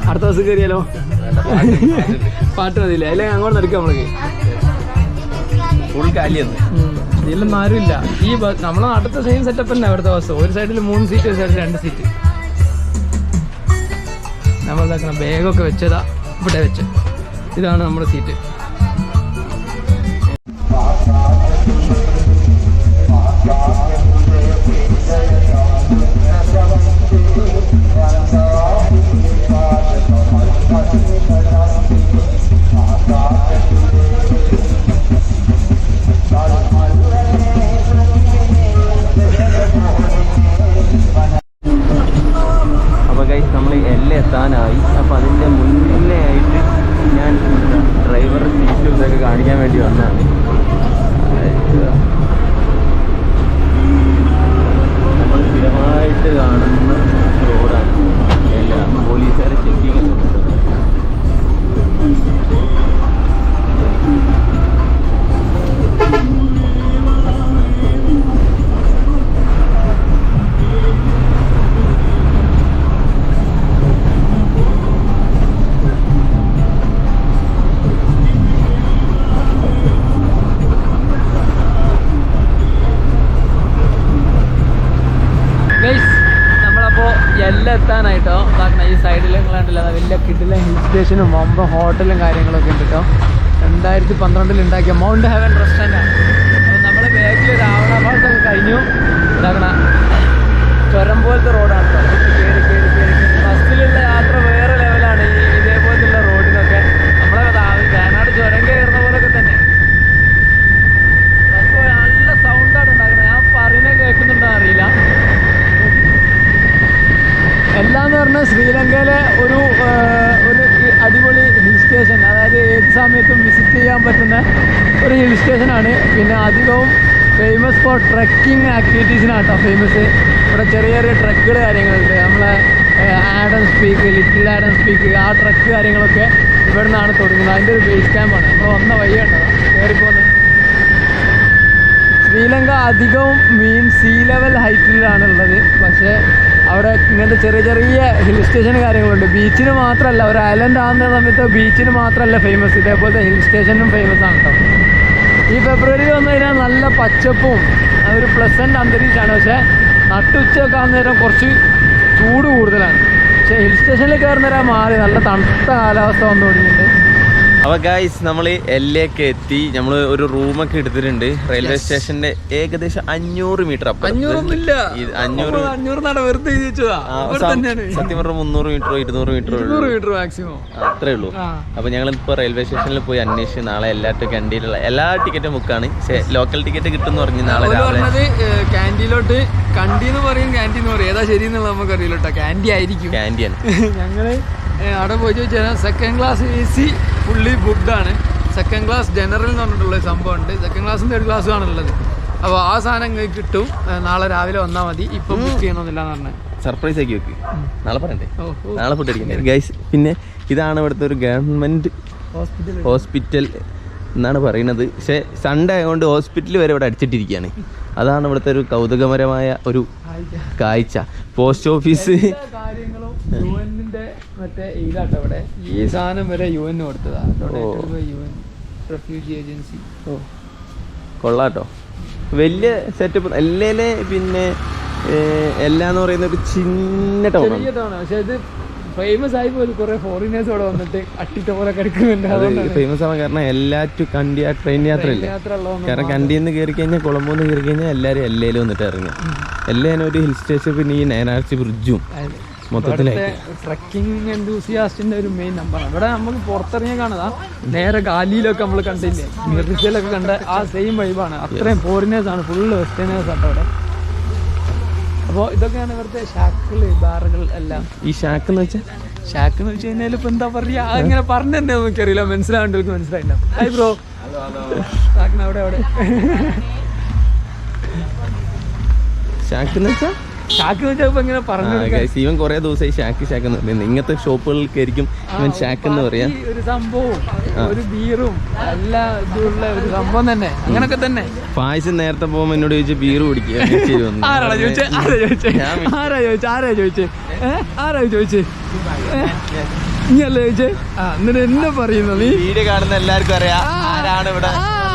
അടുത്ത ബസ് കയറിയാലോ? പാട്ട് മതിയില്ല. അല്ലെങ്കിൽ അങ്ങോട്ട് നടക്കാം നമ്മൾക്ക്. ഫുൾ കാലിയെന്ന് ഇതിലൊന്നും ആരുമില്ല. ഈ നമ്മളെ നാട്ടിലത്തെ സെയിം സെറ്റപ്പ് തന്നെ അവിടുത്തെ ബസ്. ഒരു സൈഡിൽ 3 സീറ്റ്, ഒരു സൈഡിൽ 2 സീറ്റ്. നമ്മൾ ഇതാക്കണം ബാഗൊക്കെ വെച്ചതാ ഇവിടെ വെച്ച്. ഇതാണ് നമ്മുടെ സീറ്റ്. അപ്പോൾ ഗൈസ്, നമ്മൾ എത്താനായി. അപ്പോൾ അതിൻ്റെ മുന്നേ ആയിട്ട് ഞാൻ ഡ്രൈവർ സീറ്റും ഇതൊക്കെ കാണിക്കാൻ വേണ്ടി വന്നതാണ്. നമ്മൾ സ്ഥിരമായിട്ട് കാണുന്ന റോഡാണ്. എല്ലാം പോലീസുകാരെ ചെക്കിങ് ഉണ്ട്. എല്ലാം എത്താനായിട്ടോ. കാരണം ഈ സൈഡിൽ നിങ്ങളുണ്ടല്ല വലിയ കിടിലൻ ഹിൽ സ്റ്റേഷനും വമ്പ ഹോട്ടലും കാര്യങ്ങളൊക്കെ ഉണ്ട് കേട്ടോ. 2012 ഉണ്ടാക്കിയ മൗണ്ട് ഹെവൻ റെസ്റ്റോറൻ്റാണ്. അപ്പോൾ നമ്മൾ ബാക്കിൽ രാവണഭാഗത്തൊക്കെ കഴിഞ്ഞു. ഇതാക്കണ ചുരം പോലത്തെ റോഡാണ് കേട്ടോ. കയറി കയറി കയറി ബസ്സിലുള്ള യാത്ര വേറെ ലെവലാണ്. ഈ ഇതേപോലത്തുള്ള റോഡിനൊക്കെ നമ്മളെ വയനാട് ചുരം കയറുന്ന പോലൊക്കെ തന്നെ. ബസ് നല്ല സൗണ്ടാണ് ഉണ്ടാക്കുന്നത്. ഞാൻ പറയുന്നത് കേൾക്കുന്നുണ്ടോ അറിയില്ല. എല്ലാം എന്ന് പറഞ്ഞാൽ ശ്രീലങ്കയിലെ ഒരു അടിപൊളി ഹിൽ സ്റ്റേഷൻ. അതായത് ഏത് സമയത്തും വിസിറ്റ് ചെയ്യാൻ പറ്റുന്ന ഒരു ഹിൽ സ്റ്റേഷനാണ്. പിന്നെ അധികവും ഫേമസ് ഫോർ ട്രക്കിംഗ് ആക്ടിവിറ്റീസിനാണ് കേട്ടോ ഫേമസ്. ഇവിടെ ചെറിയ ചെറിയ ട്രക്കുകൾ കാര്യങ്ങളുണ്ട്. നമ്മളെ Adams peak, little Adams peak, ആ ട്രക്ക് കാര്യങ്ങളൊക്കെ ഇവിടെ നിന്നാണ് തുടങ്ങുന്നത്. അതിൻ്റെ ഒരു ബേസ് ക്യാമ്പാണ്. നമ്മൾ വന്ന വഴി കണ്ടതാണ് കയറിപ്പോകുന്നത്. ശ്രീലങ്ക അധികവും സീ ലെവൽ ഹൈറ്റിലാണുള്ളത്. പക്ഷേ അവിടെ ഇങ്ങനത്തെ ചെറിയ ചെറിയ ഹിൽ സ്റ്റേഷൻ കാര്യങ്ങളുണ്ട്. ബീച്ചിന് മാത്രമല്ല, ഒരു ഐലൻഡ് ആകുന്ന സമയത്ത് ബീച്ചിന് മാത്രമല്ല ഫേമസ്, ഇതേപോലത്തെ ഹിൽ സ്റ്റേഷനും ഫേമസ് ആണ് കേട്ടോ. ഈ ഫെബ്രുവരി വന്നു കഴിഞ്ഞാൽ നല്ല പച്ച പച്ചപ്പും ഒരു പ്ലസന്റ് അന്തരീക്ഷമാണ്. പക്ഷെ നട്ടുച്ചയൊക്കെ ആകുന്ന നേരം കുറച്ച് ചൂട് കൂടുതലാണ്. പക്ഷെ ഹിൽ സ്റ്റേഷനിൽ കയറുന്ന നേരം മാറി നല്ല തണുത്ത കാലാവസ്ഥ വന്നു തുടങ്ങിയിട്ടുണ്ട്. അപ്പൊ ഗൈസ് നമ്മൾ എല്ലേക്ക് എത്തി. നമ്മൾ ഒരു റൂമൊക്കെ എടുത്തിട്ടുണ്ട് റെയിൽവേ സ്റ്റേഷന്റെ ഏകദേശം 500 മീറ്റർ അപ്പുറം. 500 നട വെറുതെ സത്യം പറഞ്ഞ 300 മീറ്ററോ 200 മീറ്ററോ മാക്സിമം അത്രേ ഉള്ളൂ. അപ്പൊ ഞങ്ങൾ ഇപ്പൊ റെയിൽവേ സ്റ്റേഷനിൽ പോയി അന്വേഷിച്ച് നാളെ കണ്ടിയിലുള്ള എല്ലാ ടിക്കറ്റും ബുക്കാണ്. പക്ഷെ ലോക്കൽ ടിക്കറ്റ് കിട്ടും പറഞ്ഞു. നാളെ പറഞ്ഞത് ക്യാൻറ്റീനിലോട്ട് കണ്ടി എന്ന് പറയും, ക്യാൻറ്റീൻ എന്ന് പറയും, ഏതാ ശരി എന്നുള്ള നമുക്ക് അറിയില്ല കേട്ടോ. ക്യാൻറ്റി ആയിരിക്കും. ക്യാൻറ്റീൻ ഞങ്ങള് അവിടെ പോയി ചോദിച്ചാൽ second class AC fully booked ആണ്. സെക്കൻഡ് ക്ലാസ് ജനറൽ എന്ന് പറഞ്ഞിട്ടുള്ള സംഭവം ഉണ്ട്. സെക്കൻഡ് ക്ലാസ്സും തേർഡ് ക്ലാസ്സും ആണുള്ളത്. അപ്പോൾ ആ സാധനം നിങ്ങൾക്ക് കിട്ടും. നാളെ രാവിലെ വന്നാൽ മതി. ഇപ്പം ബുക്ക് ചെയ്യണമെന്നില്ല എന്ന് പറഞ്ഞാൽ സർപ്രൈസ് ആക്കി വെക്ക്. നാളെ പറയണ്ടേ? നാളെ ഫുഡ് അടിക്കണ്ടേ ഗൈസ്? പിന്നെ ഇതാണ് ഇവിടുത്തെ ഒരു ഗവൺമെന്റ് ഹോസ്പിറ്റൽ എന്നാണ് പറയുന്നത്. പക്ഷെ സൺഡേ ആയതുകൊണ്ട് ഹോസ്പിറ്റൽ വരെ ഇവിടെ അടിച്ചിട്ടിരിക്കുകയാണ്. അതാണ് ഇവിടുത്തെ ഒരു കൗതുകപരമായ ഒരു കാഴ്ച. പോസ്റ്റ് ഓഫീസ് കാര്യങ്ങളും UN-ന്റെ മറ്റേ ഇതിലാട്ടോ. ഇവിടെ ഈ സാധനം വരെ UN കൊടുത്തതാണ്. UN refugee agency. കൊള്ളാട്ടോ. വലിയ സെറ്റപ്പ് അല്ലേ? പിന്നെ എല്ലാന്ന് പറയുന്ന ഒരു ചിന്ന ടൗൺ. പക്ഷെ ഇത് ഫേമസ് ആയി പോലും കുറെ ഫോറിനേഴ്സ് ഇവിടെ വന്നിട്ട് അട്ടിട്ട പോലെ കിടക്കുന്നുണ്ട്. ഫേമസ് ആവാൻ കാരണം എല്ലാറ്റും കണ്ടി ആ ട്രെയിൻ യാത്രയില്ലേ? കാരണം കണ്ടിയിൽ നിന്ന് കയറി കഴിഞ്ഞാൽ കൊളംബോന്ന് കയറി കഴിഞ്ഞാൽ എല്ലാവരും എല്ലയിൽ വന്നിട്ട് ഇറങ്ങി. എല്ലാം ഒരു ഹിൽ സ്റ്റേഷൻ. പിന്നെ ഈ നയനാഴ്ച ബ്രിഡ്ജും മൊത്തത്തിലായിട്ട് ട്രക്കിംഗ് എന്തൂസിയാസ്റ്റിന്റെ ഒരു മെയിൻ നമ്പറാണ്. ഇവിടെ നമുക്ക് പുറത്തിറങ്ങിയ കാണുക നേരെ ഗാലിയിലൊക്കെ നമ്മൾ കണ്ടില്ലേ, മിർച്ചയിലൊക്കെ കണ്ട ആ സെയിം വൈബാണ്. അത്രയും ഫോറിനേഴ്സ് ആണ്, ഫുള്ള് വെസ്റ്റേണേഴ്സ് ആണ് അവിടെ. അപ്പോൾ ഇതൊക്കെയാണ് ഇവിടുത്തെ ഷാക്കുകൾ, ബാറുകൾ എല്ലാം. ഈ ഷാക്ക് എന്ന് വെച്ചാൽ കഴിഞ്ഞാൽ ഇപ്പൊ എന്താ പറയാ, അങ്ങനെ പറഞ്ഞെന്നെ നമുക്കറിയില്ല, മനസ്സിലാവേണ്ടവർക്ക് മനസ്സിലായിണ്ടാവും. Hi bro. ഷാക്കിന് അവിടെ ഷാക്ക് എന്ന് വെച്ചാൽ ഇങ്ങനെ പറഞ്ഞു. ഇവൻ കുറെ ദിവസമായി ഷാക്ക് എന്ന് പറയുന്നത്. ഇങ്ങനത്തെ ഷോപ്പുകൾക്കായിരിക്കും ഇവൻ ഷാക്ക് എന്ന് പറയാ. ഒരു സംഭവം, ഒരു ബീറും എല്ലാ ഇതുള്ള ഒരു സംഭവം തന്നെ, അങ്ങനൊക്കെ തന്നെ. പായസം നേരത്തെ പോകുമ്പോ എന്നോട് ചോദിച്ചു ബീർ കുടിക്കുക. ആരാ ചോദിച്ചേ? ഇങ്ങല്ലേ ചോദിച്ചേ? എന്നിട്ട് എന്നെ പറയുന്നു നീ വീഡിയോ കാണുന്ന എല്ലാവർക്കും അറിയാം ആരാണ് ഇവിടെ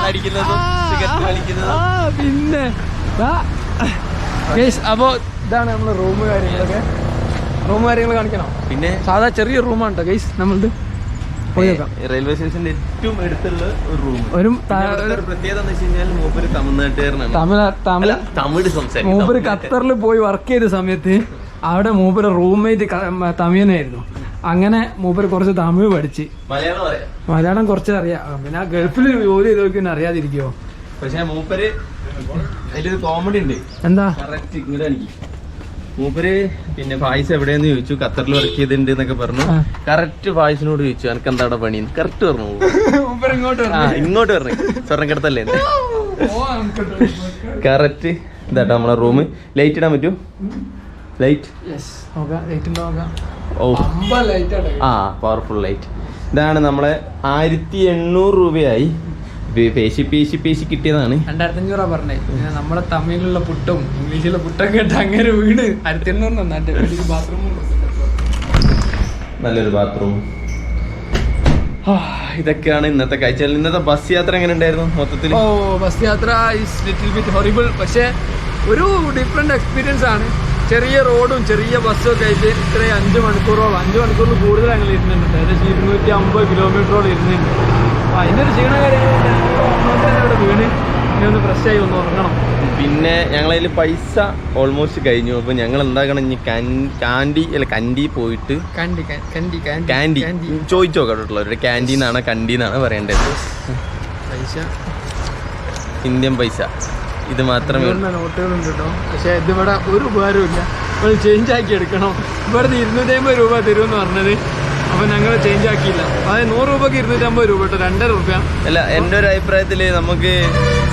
അടിക്കുന്നതും സിഗരറ്റ് വലിക്കുന്നതും. പിന്നെ അപ്പോ ഇതാണ് നമ്മളെ റൂം കാര്യങ്ങൾ കാണിക്കണം. പിന്നെ സാധാ ചെറിയ റൂമാണ് കേട്ടോ ഗൈസ്. നമ്മളത് റെയിൽവേ സ്റ്റേഷന്റെ ഏറ്റവും അടുത്തുള്ള ഒരു റൂം. ഒരു പ്രത്യേകത എന്ന് വെച്ച് കഴിഞ്ഞാൽ മൂപ്പര് തമിഴ്നാട്ടുകാരനാണ്. തമിഴ് സംസാരിക്കും. മൂപ്പര് ഖത്തറിൽ പോയി വർക്ക് ചെയ്ത സമയത്ത് അവിടെ മൂപ്പര് റൂംമേറ്റ് തമിഴനായിരുന്നു. അങ്ങനെ മൂപ്പര് കുറച്ച് തമിഴ് പഠിച്ച് മലയാളം കുറച്ച് അറിയാം. പിന്നെ ആ ഗൾഫിൽ ജോലി ചെയ്ത് നോക്കി അറിയാതിരിക്കുവോ? പക്ഷെ മൂപ്പര് അതിലൊരു കോമഡി ഉണ്ട്. എന്താ? കറക്റ്റ് ഇങ്ങോട്ട് എനിക്ക് മൂപ്പര് പിന്നെ ഫായിസ് എവിടെയെന്ന് ചോദിച്ചു. ഖത്തറിൽ വർക്ക് ചെയ്തിട്ടുണ്ട് എന്നൊക്കെ പറഞ്ഞു. കറക്റ്റ് ഫായിസിനോട് ചോദിച്ചു എനിക്ക് എന്താടെ പണി? കറക്റ്റ് പറഞ്ഞു ഇങ്ങോട്ട് പറഞ്ഞു. സ്വർണ്ണക്കടത്തല്ലേ കറക്റ്റ്. ഇതാട്ടോ നമ്മളെ റൂം. ലൈറ്റ് ഇടാൻ പറ്റൂ? Light powerful light. ഇതാണ് നമ്മളെ 1800 രൂപയായി. പേശി കിട്ടിയതാണ്. 2500 പറഞ്ഞേ. നമ്മളെ തമിഴിലുള്ള പുട്ടും ഇംഗ്ലീഷിലുള്ള പുട്ടൊക്കെ ഇട്ട് അങ്ങനെ വീട് 1800 ബാത്റൂം, നല്ലൊരു ബാത്റൂം. ഇതൊക്കെയാണ് ഇന്നത്തെ കാഴ്ച. ഇന്നത്തെ ബസ് യാത്ര എങ്ങനെ ഉണ്ടായിരുന്നു മൊത്തത്തിൽ? ബസ് യാത്ര ഈസ് ലിറ്റിൽ ബിറ്റ് ഹൊറിബിൾ. പക്ഷെ ഒരു ഡിഫറെന്റ് എക്സ്പീരിയൻസ് ആണ്. ചെറിയ റോഡും ചെറിയ ബസ്സും ഒക്കെ ആയിട്ട് ഇത്രയും 5 മണിക്കൂറിൽ കൂടുതൽ ഞങ്ങൾ ഇരുന്നിട്ടുണ്ട്. ഏകദേശം 250 കിലോമീറ്ററോളം ഇരുന്നിട്ടുണ്ട്. അപ്പോൾ അതിൻ്റെ ഒരു ക്ഷീണ കാര്യങ്ങളവിടെ വീണ് ഇനി ഒന്ന് ഫ്രഷായി ഒന്ന് ഉറങ്ങണം. പിന്നെ ഞങ്ങളതിൽ പൈസ ഓൾമോസ്റ്റ് കഴിഞ്ഞു. അപ്പോൾ ഞങ്ങൾ എന്താക്കണം, ഇനി കണ്ടി പോയിട്ട് കാൻഡി ചോദിച്ചു നോക്കാട്ടുള്ള ഒരു ക്യാൻറ്റീന്നാണ് കണ്ടീന്നാണ് പറയേണ്ടത്. പൈസ ഇന്ത്യൻ പൈസ ഇത് മാത്രമേ. നോട്ടുകളുണ്ട് കേട്ടോ. പക്ഷേ ഇതിവിടെ ഒരു ഉപകാരമില്ല. ഇപ്പോൾ ചേഞ്ച് ആക്കി എടുക്കണം. ഇവിടുന്ന് 250 രൂപ തരുമെന്ന് പറഞ്ഞത്. അപ്പോൾ ഞങ്ങൾ ചേഞ്ച് ആക്കിയില്ല. അതായത് 100 രൂപക്ക് 250 രൂപ കേട്ടോ, 2.5 രൂപ. അല്ല, എൻ്റെ ഒരു അഭിപ്രായത്തിൽ നമുക്ക്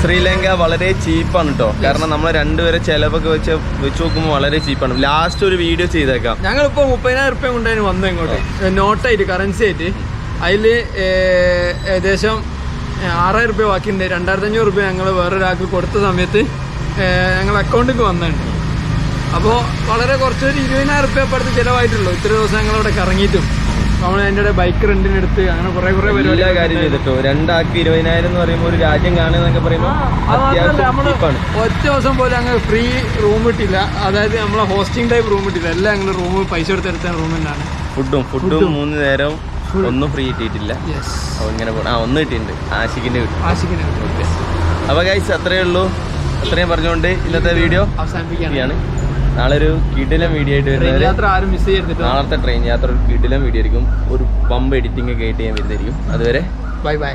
ശ്രീലങ്ക വളരെ ചീപ്പാണ് കേട്ടോ. കാരണം നമ്മൾ രണ്ടുപേരെ ചിലവൊക്കെ വെച്ച് നോക്കുമ്പോൾ വളരെ ചീപ്പാണ്. ലാസ്റ്റ് ഒരു വീഡിയോ ചെയ്തേക്കാം. ഞങ്ങളിപ്പോൾ 30,000 രൂപ കൊണ്ടായിരുന്നു വന്നത് ഇങ്ങോട്ട്, നോട്ടായിട്ട് കറൻസി ആയിട്ട്. അതിൽ ഏകദേശം 6,000 രൂപ ബാക്കിയുണ്ട്. 2,500 രൂപ ഞങ്ങൾ വേറൊരാൾക്ക് കൊടുത്ത സമയത്ത് ഞങ്ങൾ അക്കൗണ്ടിലേക്ക് വന്നിട്ടുണ്ട്. അപ്പോൾ വളരെ കുറച്ചൊരു 20,000 രൂപ അടുത്ത് ചിലവായിട്ടുള്ളൂ ഇത്ര ദിവസം ഞങ്ങളവിടെ കറങ്ങിയിട്ടും. നമ്മൾ അതിൻ്റെ ബൈക്ക് റെന്റിനെടുത്ത് അങ്ങനെ കുറെ എല്ലാ കാര്യം ചെയ്തിട്ടോ 2 ആൾക്ക് 20,000 എന്ന് പറയുമ്പോൾ ഒരു രാജ്യം കാണുന്നൊക്കെ പറയുമ്പോൾ നമ്മള് ഒറ്റ ദിവസം പോലും അങ്ങനെ ഫ്രീ റൂം കിട്ടില്ല. അതായത് നമ്മളെ ഹോസ്റ്റിംഗ് ടൈപ്പ് റൂം കിട്ടില്ല. എല്ലാം അങ്ങനെ റൂം പൈസ കൊടുത്തെടുത്ത റൂം തന്നെയാണ്. ഫുഡും 3 നേരവും ഒന്നും ഫ്രീ കിട്ടിയിട്ടില്ല. അപ്പോൾ ഇങ്ങനെ ഒന്ന് കിട്ടിയിട്ടുണ്ട്, ആഷിക്കിന്റെ വീട്ടിൽ. അപ്പോൾ ഗൈസ് അത്രയേ ഉള്ളൂ. അത്രയും പറഞ്ഞുകൊണ്ട് ഇന്നത്തെ വീഡിയോ അവസാനിപ്പിക്കുകയാണ്. നാളെ ഒരു കിടിലം വീഡിയോ ആയിട്ട് വരുന്നത്. ആരും മിസ് ചെയ്തിട്ട് നാളത്തെ ട്രെയിൻ യാത്ര ഒരു കിടിലം വീഡിയോ ആയിരിക്കും. ഒരു പമ്പ് എഡിറ്റിംഗ് ഒക്കെ ആയിട്ട് ഞാൻ വരുന്നതായിരിക്കും. അതുവരെ ബൈ ബൈ.